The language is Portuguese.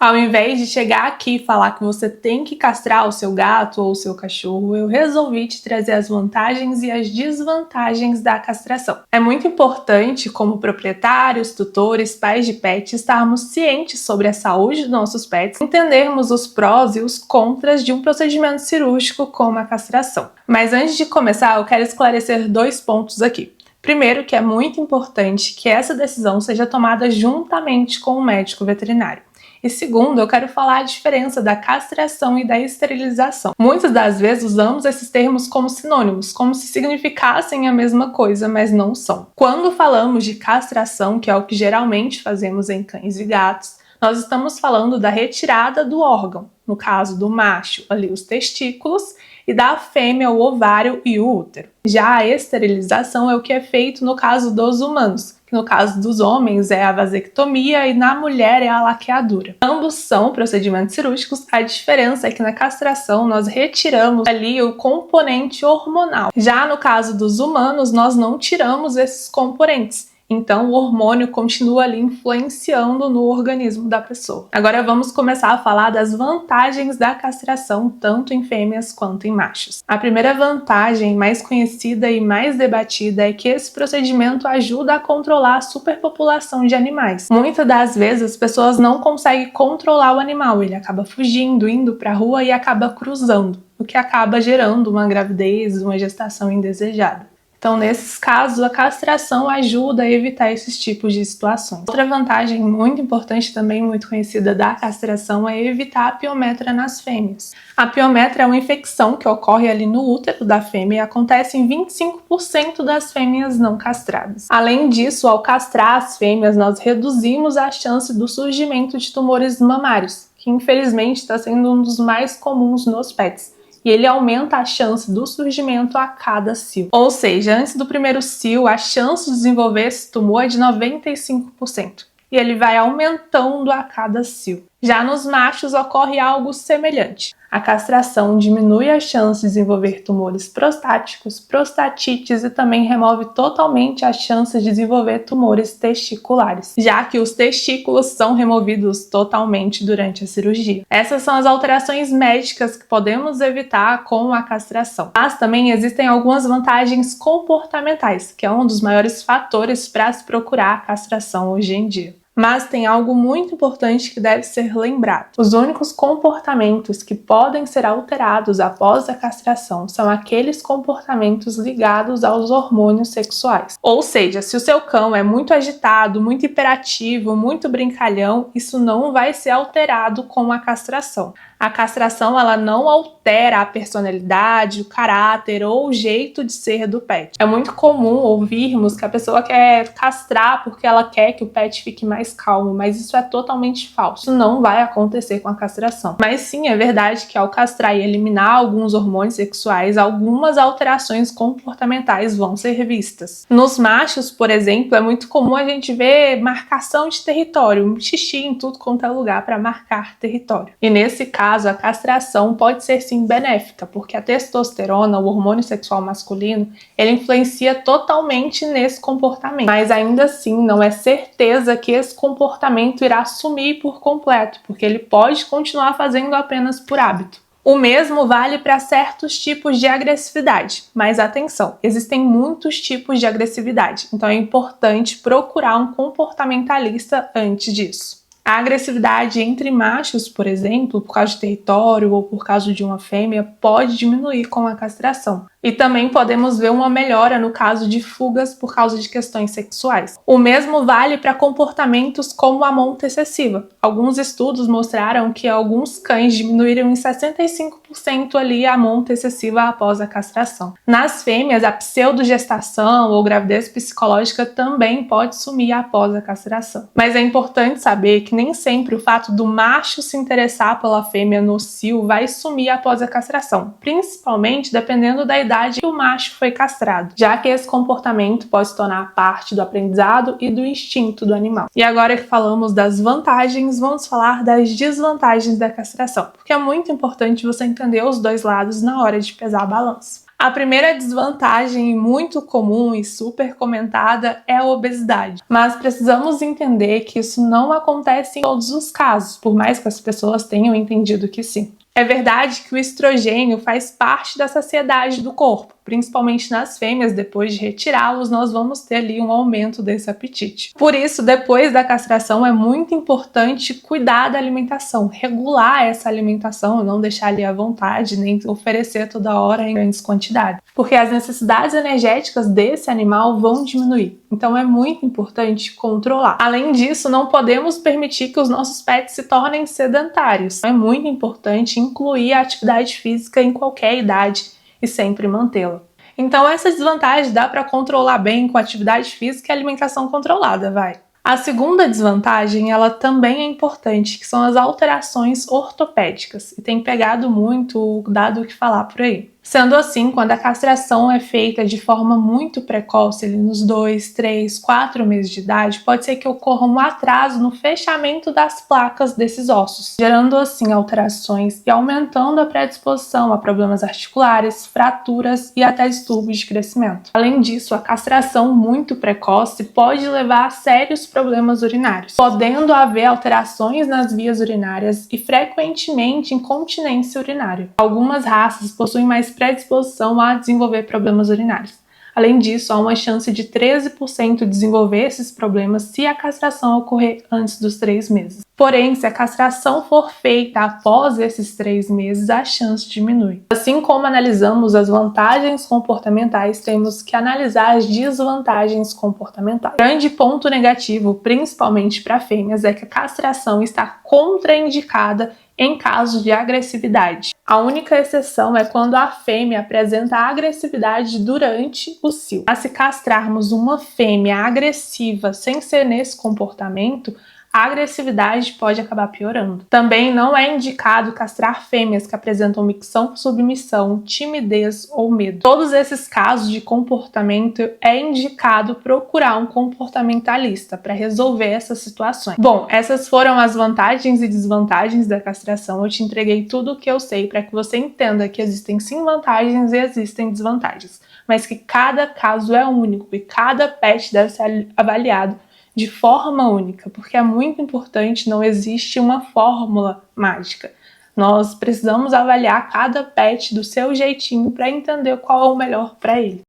Ao invés de chegar aqui e falar que você tem que castrar o seu gato ou o seu cachorro, eu resolvi te trazer as vantagens e as desvantagens da castração. É muito importante, como proprietários, tutores, pais de pets, estarmos cientes sobre a saúde dos nossos pets, entendermos os prós e os contras de um procedimento cirúrgico como a castração. Mas antes de começar, eu quero esclarecer 2 pontos aqui. Primeiro, que é muito importante que essa decisão seja tomada juntamente com o médico veterinário. E segundo, eu quero falar a diferença da castração e da esterilização. Muitas das vezes usamos esses termos como sinônimos, como se significassem a mesma coisa, mas não são. Quando falamos de castração, que é o que geralmente fazemos em cães e gatos, nós estamos falando da retirada do órgão, no caso do macho, ali os testículos, e da fêmea, o ovário e o útero. Já a esterilização é o que é feito no caso dos humanos, que no caso dos homens é a vasectomia e na mulher é a laqueadura. Ambos são procedimentos cirúrgicos, a diferença é que na castração nós retiramos ali o componente hormonal. Já no caso dos humanos, nós não tiramos esses componentes. Então, o hormônio continua ali influenciando no organismo da pessoa. Agora vamos começar a falar das vantagens da castração, tanto em fêmeas quanto em machos. A primeira vantagem, mais conhecida e mais debatida, é que esse procedimento ajuda a controlar a superpopulação de animais. Muitas das vezes as pessoas não conseguem controlar o animal, ele acaba fugindo, indo para a rua e acaba cruzando, o que acaba gerando uma gravidez, uma gestação indesejada. Então, nesses casos, a castração ajuda a evitar esses tipos de situações. Outra vantagem muito importante, também muito conhecida da castração, é evitar a piometra nas fêmeas. A piometra é uma infecção que ocorre ali no útero da fêmea e acontece em 25% das fêmeas não castradas. Além disso, ao castrar as fêmeas, nós reduzimos a chance do surgimento de tumores mamários, que infelizmente está sendo um dos mais comuns nos pets. E ele aumenta a chance do surgimento a cada cio. Ou seja, antes do primeiro cio, a chance de desenvolver esse tumor é de 95%. E ele vai aumentando a cada cio. Já nos machos ocorre algo semelhante. A castração diminui a chance de desenvolver tumores prostáticos, prostatites e também remove totalmente as chances de desenvolver tumores testiculares, já que os testículos são removidos totalmente durante a cirurgia. Essas são as alterações médicas que podemos evitar com a castração. Mas também existem algumas vantagens comportamentais, que é um dos maiores fatores para se procurar a castração hoje em dia. Mas tem algo muito importante que deve ser lembrado. Os únicos comportamentos que podem ser alterados após a castração são aqueles comportamentos ligados aos hormônios sexuais. Ou seja, se o seu cão é muito agitado, muito hiperativo, muito brincalhão, isso não vai ser alterado com a castração. A castração ela não altera a personalidade, o caráter ou o jeito de ser do pet. É muito comum ouvirmos que a pessoa quer castrar porque ela quer que o pet fique mais calmo, mas isso é totalmente falso. Isso não vai acontecer com a castração. Mas sim, é verdade que ao castrar e eliminar alguns hormônios sexuais, algumas alterações comportamentais vão ser vistas. Nos machos, por exemplo, é muito comum a gente ver marcação de território, um xixi em tudo quanto é lugar para marcar território. E nesse caso, a castração pode ser sim benéfica, porque a testosterona, o hormônio sexual masculino, ele influencia totalmente nesse comportamento. Mas ainda assim, não é certeza que esse comportamento irá sumir por completo, porque ele pode continuar fazendo apenas por hábito. O mesmo vale para certos tipos de agressividade, mas atenção, existem muitos tipos de agressividade, então é importante procurar um comportamentalista antes disso. A agressividade entre machos, por exemplo, por causa de território ou por causa de uma fêmea, pode diminuir com a castração. E também podemos ver uma melhora no caso de fugas por causa de questões sexuais. O mesmo vale para comportamentos como a monta excessiva. Alguns estudos mostraram que alguns cães diminuíram em 65% ali a monta excessiva após a castração. Nas fêmeas, a pseudogestação ou gravidez psicológica também pode sumir após a castração. Mas é importante saber que nem sempre o fato do macho se interessar pela fêmea no cio vai sumir após a castração, principalmente dependendo da idade que o macho foi castrado, já que esse comportamento pode se tornar parte do aprendizado e do instinto do animal. E agora que falamos das vantagens, vamos falar das desvantagens da castração, porque é muito importante você entender os dois lados na hora de pesar a balança. A primeira desvantagem muito comum e super comentada é a obesidade, mas precisamos entender que isso não acontece em todos os casos, por mais que as pessoas tenham entendido que sim. É verdade que o estrogênio faz parte da saciedade do corpo, principalmente nas fêmeas. Depois de retirá-los, nós vamos ter ali um aumento desse apetite. Por isso, depois da castração, é muito importante cuidar da alimentação, regular essa alimentação, não deixar ali à vontade, nem oferecer toda hora em grandes quantidades, porque as necessidades energéticas desse animal vão diminuir. Então é muito importante controlar. Além disso, não podemos permitir que os nossos pets se tornem sedentários. É muito importante incluir a atividade física em qualquer idade e sempre mantê-la. Então essa desvantagem dá para controlar bem com atividade física e alimentação controlada, vai. A segunda desvantagem, ela também é importante, que são as alterações ortopédicas, e tem pegado muito dado o que falar por aí. Sendo assim, quando a castração é feita de forma muito precoce, ali nos 2, 3, 4 meses de idade, pode ser que ocorra um atraso no fechamento das placas desses ossos, gerando assim alterações e aumentando a predisposição a problemas articulares, fraturas e até distúrbios de crescimento. Além disso, a castração muito precoce pode levar a sérios problemas urinários, podendo haver alterações nas vias urinárias e frequentemente incontinência urinária. Algumas raças possuem mais predisposição a desenvolver problemas urinários. Além disso, há uma chance de 13% de desenvolver esses problemas se a castração ocorrer antes dos 3 meses. Porém, se a castração for feita após esses 3 meses, a chance diminui. Assim como analisamos as vantagens comportamentais, temos que analisar as desvantagens comportamentais. O grande ponto negativo, principalmente para fêmeas, é que a castração está contraindicada em casos de agressividade. A única exceção é quando a fêmea apresenta agressividade durante o cio. Mas se castrarmos uma fêmea agressiva sem ser nesse comportamento, a agressividade pode acabar piorando. Também não é indicado castrar fêmeas que apresentam micção por submissão, timidez ou medo. Todos esses casos de comportamento é indicado procurar um comportamentalista para resolver essas situações. Bom, essas foram as vantagens e desvantagens da castração. Eu te entreguei tudo o que eu sei para que você entenda que existem sim vantagens e existem desvantagens, mas que cada caso é único e cada pet deve ser avaliado de forma única, porque é muito importante, não existe uma fórmula mágica. Nós precisamos avaliar cada pet do seu jeitinho para entender qual é o melhor para ele.